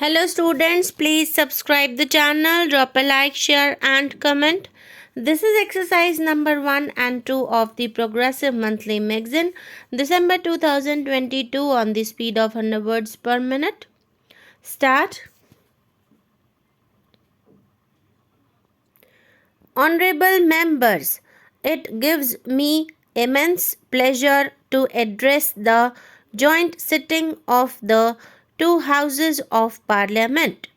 Hello students, please subscribe the channel, drop a like, share and comment. This is exercise number 1 and 2 of the Progressive Monthly Magazine, December 2022 on the speed of 100 words per minute. Start. Honorable members, it gives me immense pleasure to address the joint sitting of the two houses of Parliament.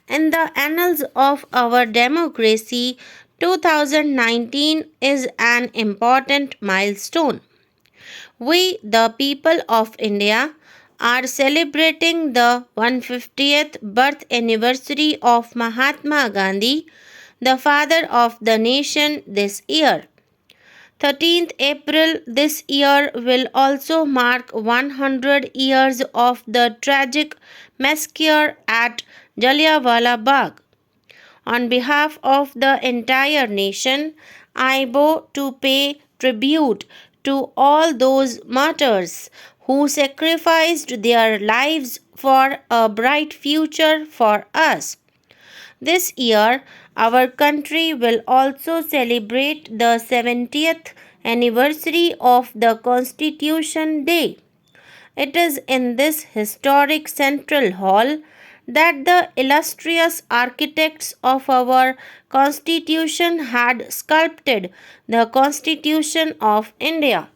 In the annals of our democracy, 2019 is an important milestone. We, the people of India, are celebrating the 150th birth anniversary of Mahatma Gandhi, the father of the nation, this year. 13th April this year will also mark 100 years of the tragic massacre at Jallianwala Bagh. On behalf of the entire nation, I bow to pay tribute to all those martyrs who sacrificed their lives for a bright future for us. This year, our country will also celebrate the 70th anniversary of the Constitution Day. It is in this historic central hall that the illustrious architects of our Constitution had sculpted the Constitution of India.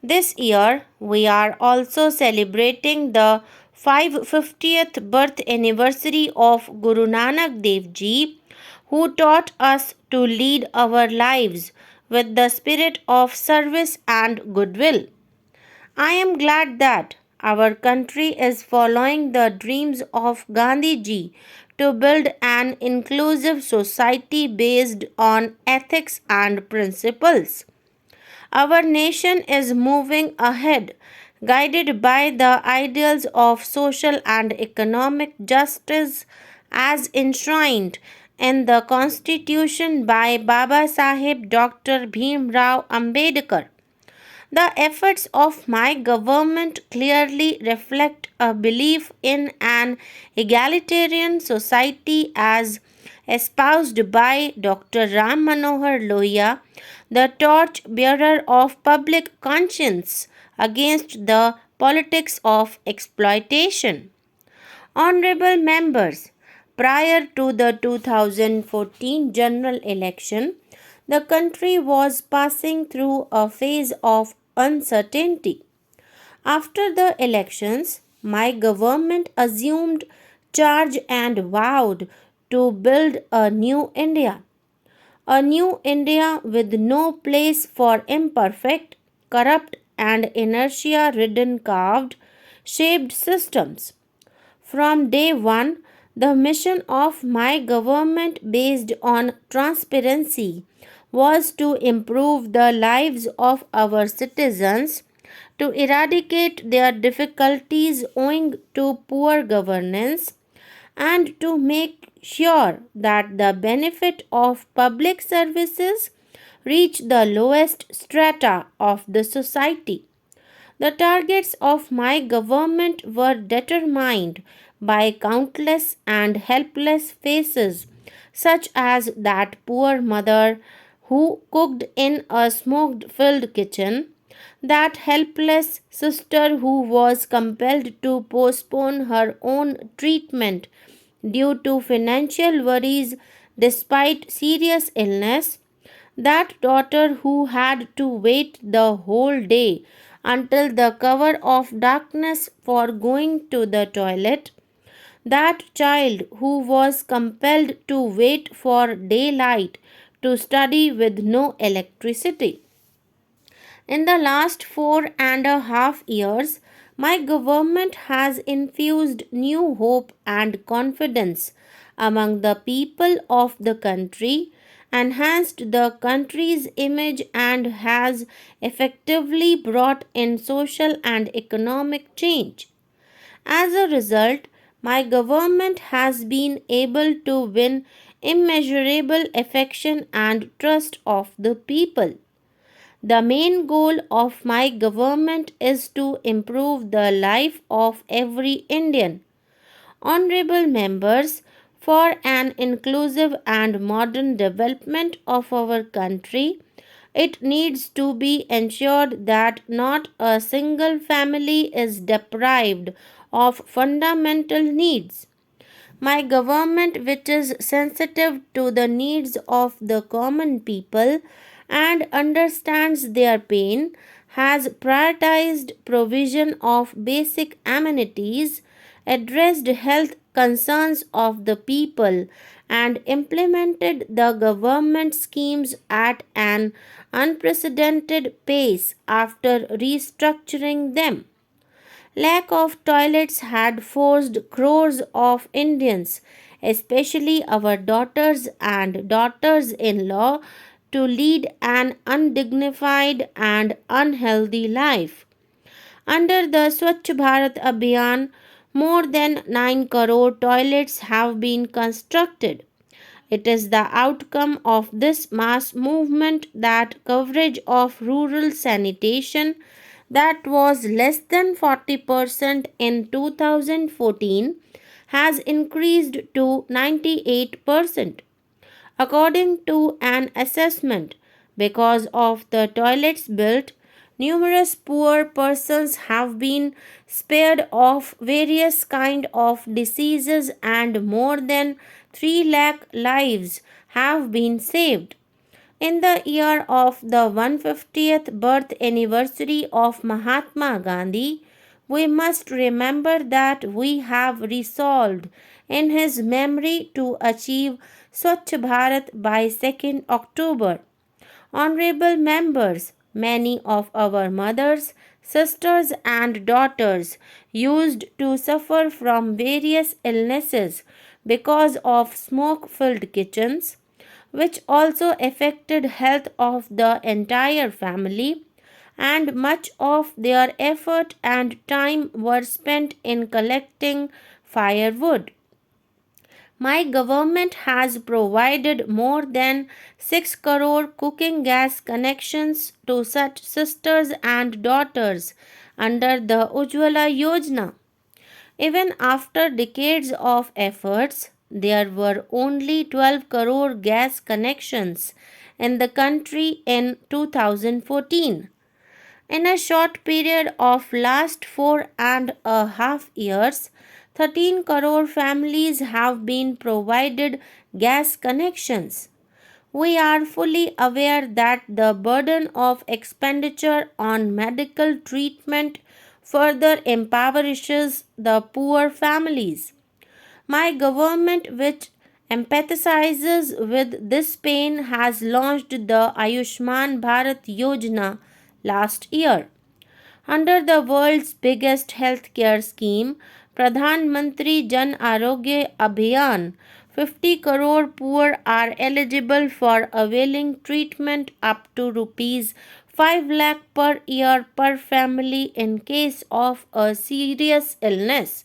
This year, we are also celebrating the 550th birth anniversary of Guru Nanak Dev Ji, who taught us to lead our lives with the spirit of service and goodwill. I am glad that our country is following the dreams of Gandhi ji to build an inclusive society based on ethics and principles. Our nation is moving ahead, guided by the ideals of social and economic justice as enshrined in the Constitution by Baba Sahib Dr. Bhim Ambedkar. The efforts of my government clearly reflect a belief in an egalitarian society as espoused by Dr. Ram Manohar Lohia, the torch bearer of public conscience against the politics of exploitation. Honorable members, prior to the 2014 general election, the country was passing through a phase of uncertainty. After the elections, my government assumed charge and vowed to build a new India. A new India with no place for imperfect, corrupt, and inertia ridden carved, shaped systems. From day one, the mission of my government, based on transparency, was to improve the lives of our citizens, to eradicate their difficulties owing to poor governance, and to make sure that the benefit of public services reach the lowest strata of the society. The targets of my government were determined by countless and helpless faces, such as that poor mother who cooked in a smoke filled kitchen, that helpless sister who was compelled to postpone her own treatment due to financial worries despite serious illness, that daughter who had to wait the whole day until the cover of darkness for going to the toilet, that child who was compelled to wait for daylight to study with no electricity. In the last 4.5 years, my government has infused new hope and confidence among the people of the country, enhanced the country's image, and has effectively brought in social and economic change. As a result, my government has been able to win immeasurable affection and trust of the people. The main goal of my government is to improve the life of every Indian. Honorable members, for an inclusive and modern development of our country, it needs to be ensured that not a single family is deprived of fundamental needs. My government, which is sensitive to the needs of the common people and understands their pain, has prioritized provision of basic amenities, addressed health concerns of the people, and implemented the government schemes at an unprecedented pace after restructuring them. Lack of toilets had forced crores of Indians, especially our daughters and daughters in law, to lead an undignified and unhealthy life. Under the Swachh Bharat Abhiyan, more than 9 crore toilets have been constructed. It is the outcome of this mass movement that coverage of rural sanitation that was less than 40% in 2014 has increased to 98%. According to an assessment, because of the toilets built, numerous poor persons have been spared of various kind of diseases and more than 3 lakh lives have been saved. In the year of the 150th birth anniversary of Mahatma Gandhi, we must remember that we have resolved in his memory to achieve Swachh Bharat by 2nd October. Honorable members, many of our mothers, sisters, and daughters used to suffer from various illnesses because of smoke filled kitchens, which also affected health of the entire family, and much of their effort and time were spent in collecting firewood. My government has provided more than 6 crore cooking gas connections to such sisters and daughters under the Ujjwala Yojana. Even after decades of efforts, there were only 12 crore gas connections in the country in 2014. In a short period of last 4.5 years, 13 crore families have been provided gas connections. We are fully aware that the burden of expenditure on medical treatment further impoverishes the poor families. My government, which empathizes with this pain, has launched the Ayushman Bharat Yojana last year. Under the world's biggest healthcare scheme, Pradhan Mantri Jan Arogya Abhiyan, 50 crore poor are eligible for availing treatment up to rupees 5 lakh per year per family in case of a serious illness.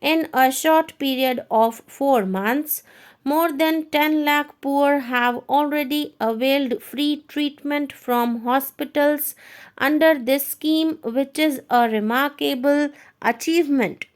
In a short period of 4 months, more than 10 lakh poor have already availed free treatment from hospitals under this scheme, which is a remarkable achievement.